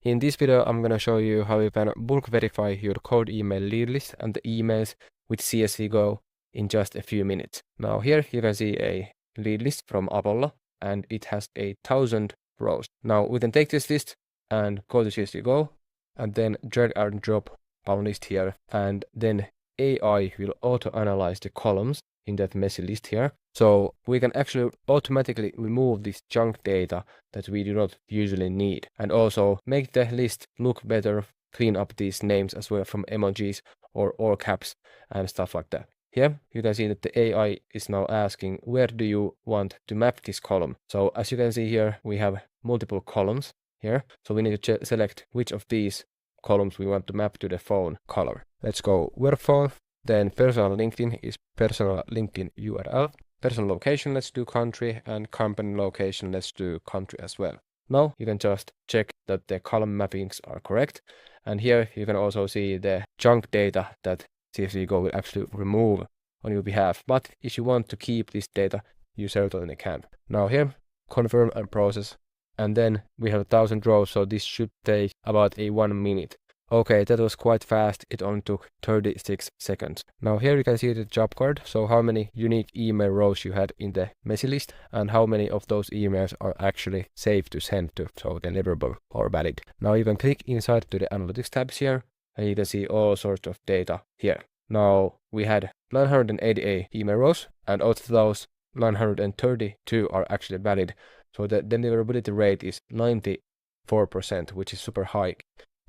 In this video, I'm gonna show you how you can bulk verify your cold email lead list and the emails with CSVgo in just a few minutes. Now here you can see a lead list from Apollo and it has 1,000 rows. Now we can take this list and go to CSVgo and then drag and drop our list here, and then AI will auto-analyze the columns in that messy list here. So we can actually automatically remove this junk data that we do not usually need, and also make the list look better, clean up these names as well from emojis or all caps and stuff like that. Here you can see that the AI is now asking where do you want to map this column. So as you can see here, we have multiple columns here. So we need to select which of these columns we want to map to the phone color. Let's go where phone, then personal LinkedIn is personal LinkedIn URL. Personal location, let's do country, and company location, let's do country as well. Now you can just check that the column mappings are correct. And here you can also see the junk data that CSVgo will actually remove on your behalf. But if you want to keep this data, you certainly can. Now here, confirm and process. And then we have 1,000 rows, so this should take about 1 minute. Okay, that was quite fast. It only took 36 seconds. Now here you can see the job card, so how many unique email rows you had in the messy list and how many of those emails are actually safe to send to, so deliverable or valid. Now you can click inside to the analytics tabs here and you can see all sorts of data here. Now we had 988 email rows, and out of those 932 are actually valid. So the deliverability rate is 94%, which is super high,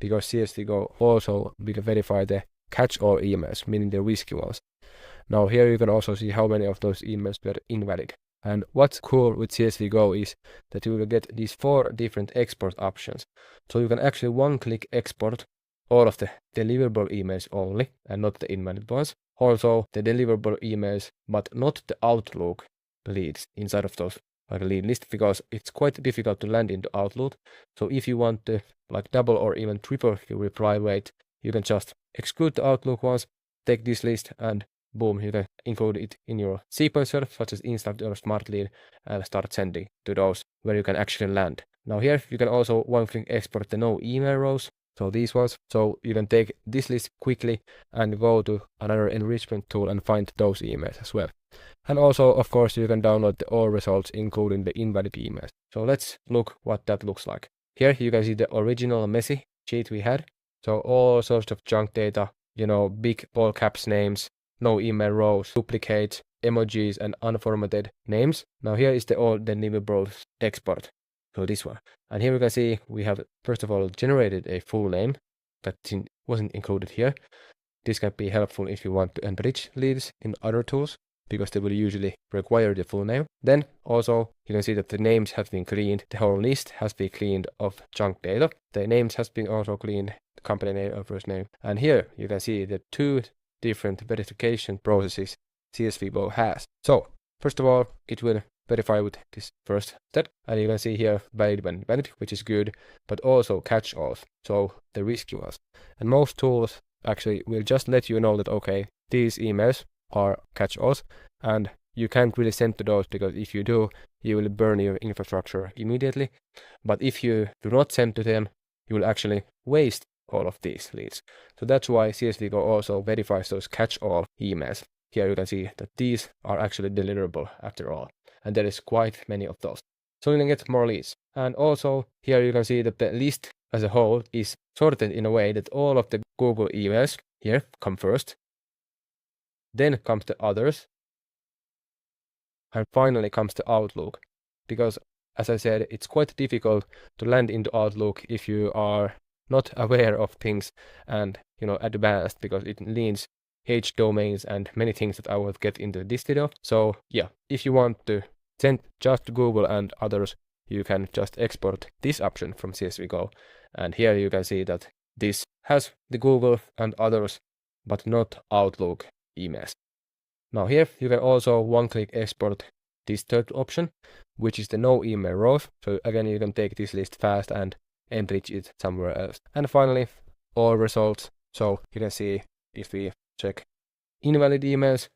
because CSVgo also will verify the catch-all emails, meaning the risky ones. Now here you can also see how many of those emails were invalid. And what's cool with CSVgo is that you will get these 4 different export options. So you can actually one-click export all of the deliverable emails only, and not the invalid ones. Also the deliverable emails, but not the Outlook leads inside of those like a lead list, because it's quite difficult to land into Outlook. So if you want to like double or even triple your reply rate, you can just exclude the Outlook ones, take this list, and boom, you can include it in your sequencer, such as Instant or Smart Lead, and start sending to those where you can actually land. Now here you can also one-click export the no email rows, so these ones. So you can take this list quickly and go to another enrichment tool and find those emails as well. And also, of course, you can download the all results, including the invalid emails. So let's look what that looks like. Here you can see the original messy sheet we had. So all sorts of junk data, big all caps names, no email rows, duplicates, emojis, and unformatted names. Now here is the all deliverables export. So this one. And here we can see we have, first of all, generated a full name that wasn't included here. This can be helpful if you want to enrich leads in other tools, because they will usually require the full name. Then also you can see that the names have been cleaned. The whole list has been cleaned of junk data. The names has been also cleaned, the company name and first name. And here you can see the 2 different verification processes CSVgo has. So first of all, it will verify with this first step, and you can see here valid when valid, which is good, but also catch-alls, so the risky ones. And most tools actually will just let you know that okay, these emails are catch-alls, and you can't really send to those, because if you do, you will burn your infrastructure immediately. But if you do not send to them, you will actually waste all of these leads. So that's why CSVgo also verifies those catch-all emails. Here you can see that these are actually deliverable after all, and there is quite many of those. So you can get more leads. And also here you can see that the list as a whole is sorted in a way that all of the Google emails here come first, then comes the others, and finally comes the Outlook. Because as I said, it's quite difficult to land into Outlook if you are not aware of things and advanced, because it needs H domains and many things that I will get into this video. So yeah, if you want to send just to Google and others, you can just export this option from CSVgo. And here you can see that this has the Google and others, but not Outlook emails. Now here you can also one-click export this third option, which is the no email rows. So again, you can take this list fast and enrich it somewhere else. And finally, all results. So you can see if we check invalid emails,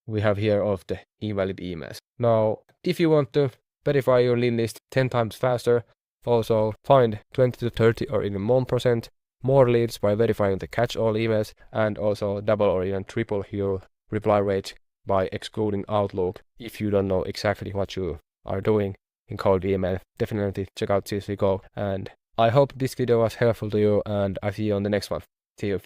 we have here all of the invalid emails. Now, if you want to verify your lead list 10 times faster, also find 20 to 30 or even more % more leads by verifying the catch-all emails, and also double or even triple your reply rate by excluding Outlook. If you don't know exactly what you are doing in cold email, definitely check out CSVgo. And I hope this video was helpful to you, and I see you on the next one. See you.